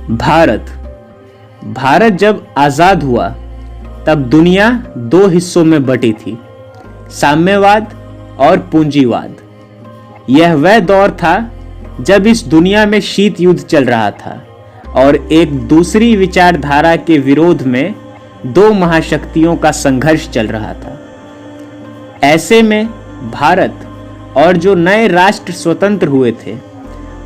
भारत भारत जब आज़ाद हुआ तब दुनिया दो हिस्सों में बटी थी, साम्यवाद और पूंजीवाद। यह वह दौर था जब इस दुनिया में शीत युद्ध चल रहा था और एक दूसरी विचारधारा के विरोध में दो महाशक्तियों का संघर्ष चल रहा था। ऐसे में भारत और जो नए राष्ट्र स्वतंत्र हुए थे,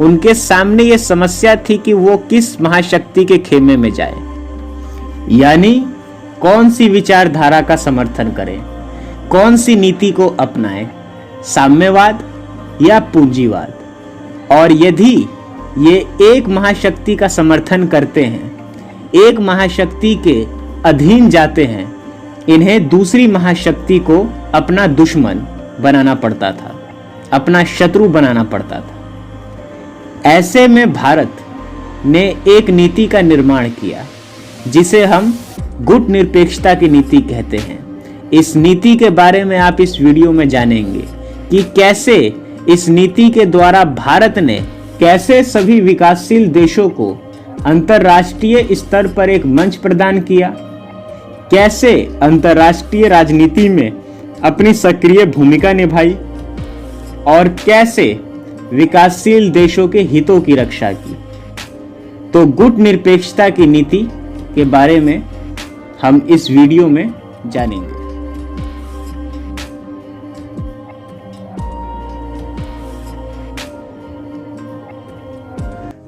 उनके सामने यह समस्या थी कि वो किस महाशक्ति के खेमे में जाए, यानी कौन सी विचारधारा का समर्थन करें, कौन सी नीति को अपनाएं, साम्यवाद या पूंजीवाद। और यदि ये एक महाशक्ति का समर्थन करते हैं, एक महाशक्ति के अधीन जाते हैं, इन्हें दूसरी महाशक्ति को अपना दुश्मन बनाना पड़ता था, अपना शत्रु बनाना पड़ता था। ऐसे में भारत ने एक नीति का निर्माण किया जिसे हम गुट निरपेक्षता की नीति कहते हैं। इस नीति के बारे में आप इस वीडियो में जानेंगे कि कैसे इस नीति के द्वारा भारत ने कैसे सभी विकासशील देशों को अंतर्राष्ट्रीय स्तर पर एक मंच प्रदान किया, कैसे अंतर्राष्ट्रीय राजनीति में अपनी सक्रिय भूमिका निभाई और कैसे विकासशील देशों के हितों की रक्षा की। तो गुट निरपेक्षता की नीति के बारे में हम इस वीडियो में जानेंगे।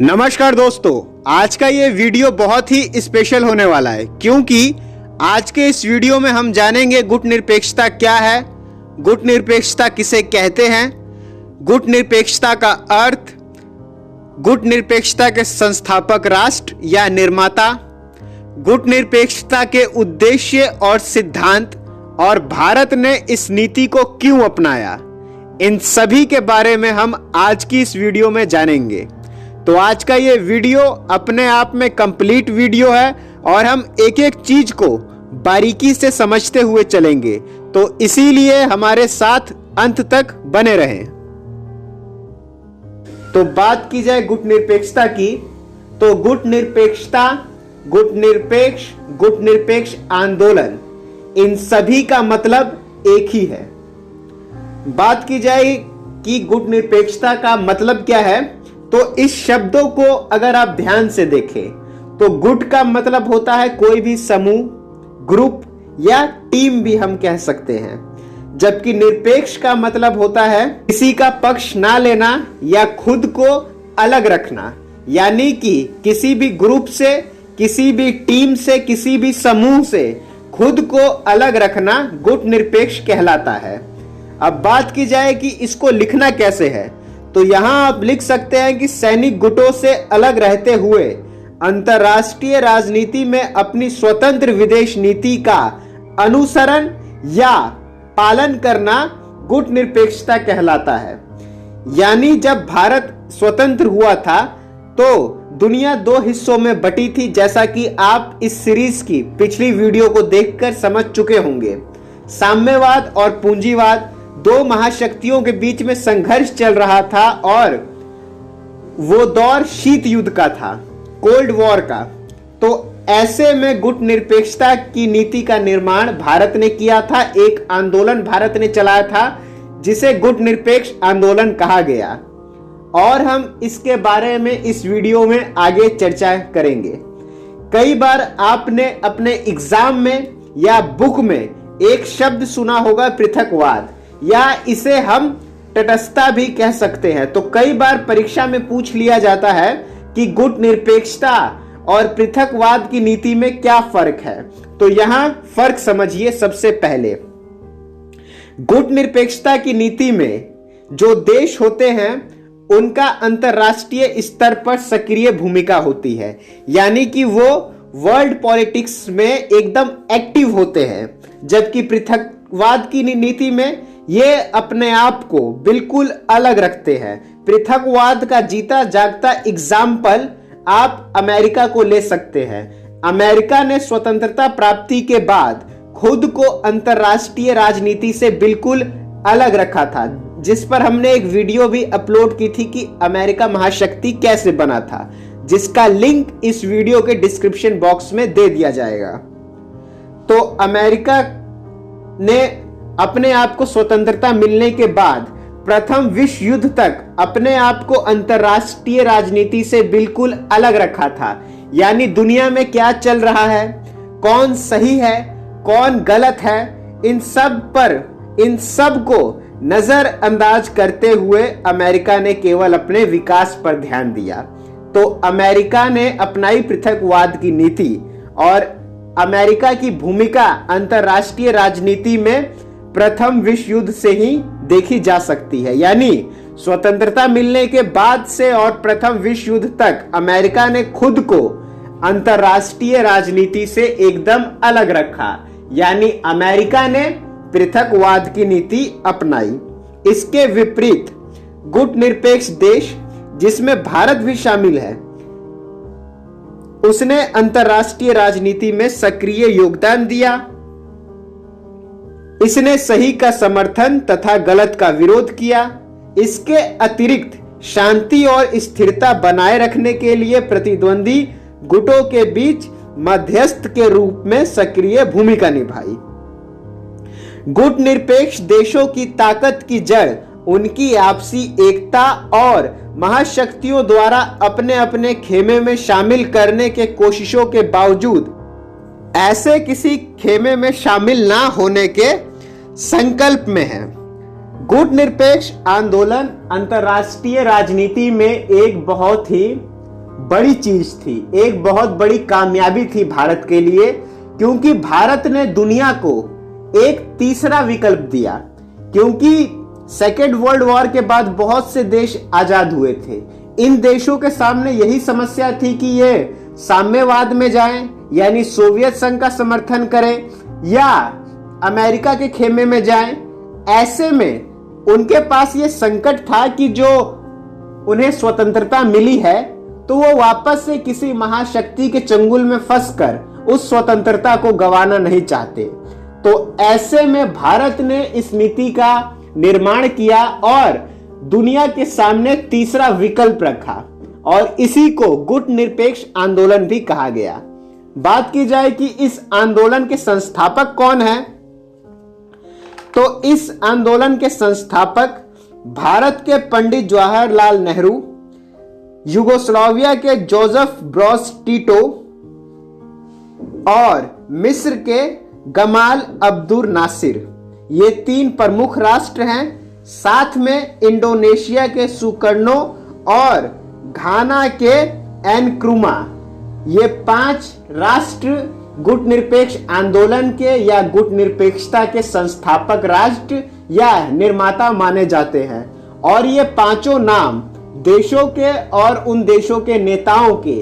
नमस्कार दोस्तों, आज का ये वीडियो बहुत ही स्पेशल होने वाला है क्योंकि आज के इस वीडियो में हम जानेंगे गुट निरपेक्षता क्या है, गुट निरपेक्षता किसे कहते हैं, गुट निरपेक्षता का अर्थ, गुट निरपेक्षता के संस्थापक राष्ट्र या निर्माता, गुट निरपेक्षता के उद्देश्य और सिद्धांत और भारत ने इस नीति को क्यों अपनाया। इन सभी के बारे में हम आज की इस वीडियो में जानेंगे। तो आज का ये वीडियो अपने आप में कंप्लीट वीडियो है और हम एक एक चीज को बारीकी से समझते हुए चलेंगे, तो इसीलिए हमारे साथ अंत तक बने रहें। तो बात की जाए गुट निरपेक्षता की, तो गुट निरपेक्षता, गुट निरपेक्ष, गुट निरपेक्ष आंदोलन, इन सभी का मतलब एक ही है। बात की जाए कि गुट निरपेक्षता का मतलब क्या है, तो इस शब्दों को अगर आप ध्यान से देखें तो गुट का मतलब होता है कोई भी समूह, ग्रुप या टीम भी हम कह सकते हैं, जबकि निरपेक्ष का मतलब होता है किसी का पक्ष ना लेना या खुद को अलग रखना, यानी कि किसी भी ग्रुप से, किसी भी टीम से, किसी भी समूह से खुद को अलग रखना गुट निरपेक्ष कहलाता है। अब बात की जाए कि इसको लिखना कैसे है, तो यहां आप लिख सकते हैं कि सैनिक गुटों से अलग रहते हुए अंतर्राष्ट्रीय राजनीति में अपनी स्वतंत्र विदेश नीति का अनुसरण या पालन करना गुट निरपेक्षता कहलाता है। यानी जब भारत स्वतंत्र हुआ था तो दुनिया दो हिस्सों में बटी थी, जैसा कि आप इस सीरीज की पिछली वीडियो को देखकर समझ चुके होंगे। साम्यवाद और पूंजीवाद, दो महाशक्तियों के बीच में संघर्ष चल रहा था और वो दौर शीत युद्ध का था, कोल्ड वॉर का। तो ऐसे में गुट निरपेक्षता की नीति का निर्माण भारत ने किया था, एक आंदोलन भारत ने चलाया था जिसे गुट निरपेक्ष आंदोलन कहा गया, और हम इसके बारे में इस वीडियो में आगे चर्चा करेंगे। कई बार आपने अपने एग्जाम में या बुक में एक शब्द सुना होगा, पृथकवाद, या इसे हम तटस्थता भी कह सकते हैं। तो कई बार परीक्षा में पूछ लिया जाता है कि गुट निरपेक्षता और पृथकवाद की नीति में क्या फर्क है। तो यहां फर्क समझिए। सबसे पहले गुट निरपेक्षता की नीति में जो देश होते हैं उनका अंतर्राष्ट्रीय स्तर पर सक्रिय भूमिका होती है, यानी कि वो वर्ल्ड पॉलिटिक्स में एकदम एक्टिव होते हैं, जबकि पृथकवाद की नीति में ये अपने आप को बिल्कुल अलग रखते हैं। पृथकवाद का जीता जागता एग्जाम्पल आप अमेरिका को ले सकते हैं। अमेरिका ने स्वतंत्रता प्राप्ति के बाद खुद को अंतर्राष्ट्रीय राजनीति से बिल्कुल अलग रखा था, जिस पर हमने एक वीडियो भी अपलोड की थी कि अमेरिका महाशक्ति कैसे बना था। जिसका लिंक इस वीडियो के डिस्क्रिप्शन बॉक्स में दे दिया जाएगा। तो अमेरिका ने अपने आप को स्वतंत्रता मिलने के बाद प्रथम विश्व युद्ध तक अपने आप को अंतरराष्ट्रीय राजनीति से बिल्कुल अलग रखा था। यानी दुनिया में क्या चल रहा है, कौन सही है, कौन गलत है, इन सब को नजरअंदाज करते हुए अमेरिका ने केवल अपने विकास पर ध्यान दिया। तो अमेरिका ने अपनाई पृथकवाद की नीति और अमेरिका की भूमिका अंतरराष्ट्रीय राजनीति में प्रथम विश्व युद्ध से ही देखी जा सकती है। यानी स्वतंत्रता मिलने के बाद से और प्रथम विश्व युद्ध तक अमेरिका ने खुद को अंतरराष्ट्रीय राजनीति से एकदम अलग रखा। यानी अमेरिका ने पृथकवाद की नीति अपनाई। इसके विपरीत गुटनिरपेक्ष देश, जिसमें भारत भी शामिल है, उसने अंतरराष्ट्रीय राजनीति में सक्रिय योगदान दिया। इसने सही का समर्थन तथा गलत का विरोध किया। इसके अतिरिक्त शांति और स्थिरता बनाए रखने के लिए प्रतिद्वंदी गुटों के बीच मध्यस्थ के रूप में सक्रिय भूमिका निभाई। गुटनिरपेक्ष देशों की ताकत की जड़ उनकी आपसी एकता और महाशक्तियों द्वारा अपने अपने खेमे में शामिल करने के कोशिशों के बावजूद ऐसे किसी खेमे में शामिल ना होने के संकल्प में है। गुटनिरपेक्ष आंदोलन अंतरराष्ट्रीय राजनीति में एक बहुत ही बड़ी चीज थी, एक बहुत बड़ी कामयाबी थी भारत के लिए, क्योंकि भारत ने दुनिया को एक तीसरा विकल्प दिया। क्योंकि सेकेंड वर्ल्ड वॉर के बाद बहुत से देश आजाद हुए थे। इन देशों के सामने यही समस्या थी कि ये साम्यवाद में जाएं, यानी सोवियत संघ का समर्थन करें, या अमेरिका के खेमे में जाएं। ऐसे में उनके पास ये संकट था कि जो उन्हें स्वतंत्रता मिली है तो वो वापस से किसी महाशक्ति के चंगुल में फंसकर उस स्वतंत्रता को गंवाना नहीं चाहते। तो ऐसे में भारत ने इस नीति का निर्माण किया और दुनिया के सामने तीसरा विकल्प रखा, और इसी को गुटनिरपेक्ष आंदोलन भी कहा गया। बात की जाए कि इस आंदोलन के संस्थापक कौन है, तो इस आंदोलन के संस्थापक भारत के पंडित जवाहरलाल नेहरू, यूगोस्लाविया के जोसेफ ब्रोज टिटो और मिस्र के गमाल अब्दुल नासिर, ये तीन प्रमुख राष्ट्र हैं। साथ में इंडोनेशिया के सुकर्नो और घाना के एनक्रुमा, ये 5 राष्ट्र गुटनिरपेक्ष आंदोलन के या गुटनिरपेक्षता के संस्थापक राष्ट्र या निर्माता माने जाते हैं। और ये पांचों नाम देशों के और उन देशों के नेताओं के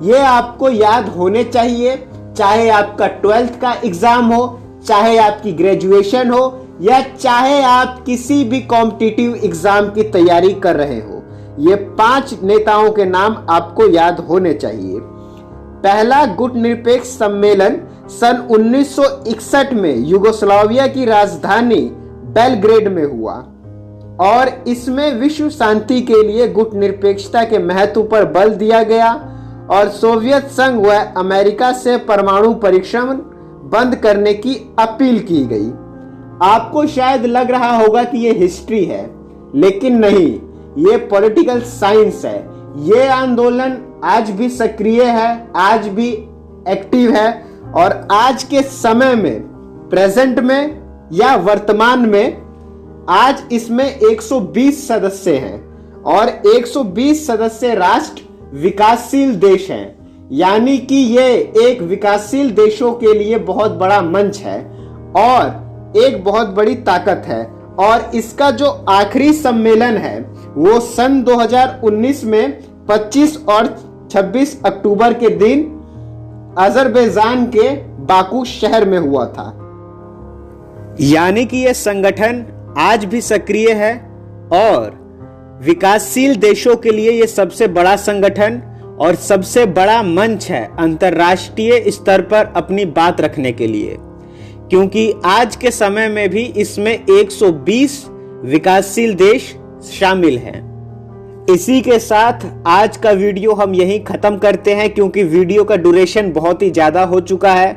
ये आपको याद होने चाहिए, चाहे आपका 12th का एग्जाम हो, चाहे आपकी ग्रेजुएशन हो, या चाहे आप किसी भी कॉम्पिटिटिव एग्जाम की तैयारी कर रहे हो। ये 5 नेताओं के नाम आपको याद होने चाहिए। पहला गुटनिरपेक्ष सम्मेलन सन 1961 में यूगोस्लाविया की राजधानी बेलग्रेड में हुआ, और इसमें विश्व शांति के लिए गुटनिरपेक्षता के महत्व पर बल दिया गया और सोवियत संघ व अमेरिका से परमाणु परीक्षण बंद करने की अपील की गई। आपको शायद लग रहा होगा कि यह हिस्ट्री है, लेकिन नहीं, ये पॉलिटिकल साइंस है। ये आंदोलन आज भी सक्रिय है, आज भी एक्टिव है, और आज के समय में, प्रेजेंट में या वर्तमान में, आज इसमें 120 सदस्य हैं और 120 सदस्य राष्ट्र विकासशील देश हैं। यानी कि ये एक विकासशील देशों के लिए बहुत बड़ा मंच है और एक बहुत बड़ी ताकत है। और इसका जो आखिरी सम्मेलन है वो सन 2019 में 25 और 26 अक्टूबर के दिन अजरबैजान के बाकू शहर में हुआ था। यानी कि यह संगठन आज भी सक्रिय है और विकासशील देशों के लिए यह सबसे बड़ा संगठन और सबसे बड़ा मंच है अंतर्राष्ट्रीय स्तर पर अपनी बात रखने के लिए, क्योंकि आज के समय में भी इसमें 120 विकासशील देश शामिल हैं। इसी के साथ आज का वीडियो हम यहीं ख़त्म करते हैं, क्योंकि वीडियो का ड्यूरेशन बहुत ही ज़्यादा हो चुका है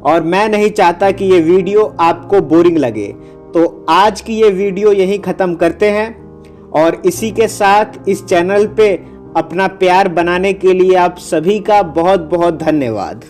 और मैं नहीं चाहता कि ये वीडियो आपको बोरिंग लगे। तो आज की ये वीडियो यहीं ख़त्म करते हैं और इसी के साथ इस चैनल पे अपना प्यार बनाने के लिए आप सभी का बहुत बहुत धन्यवाद।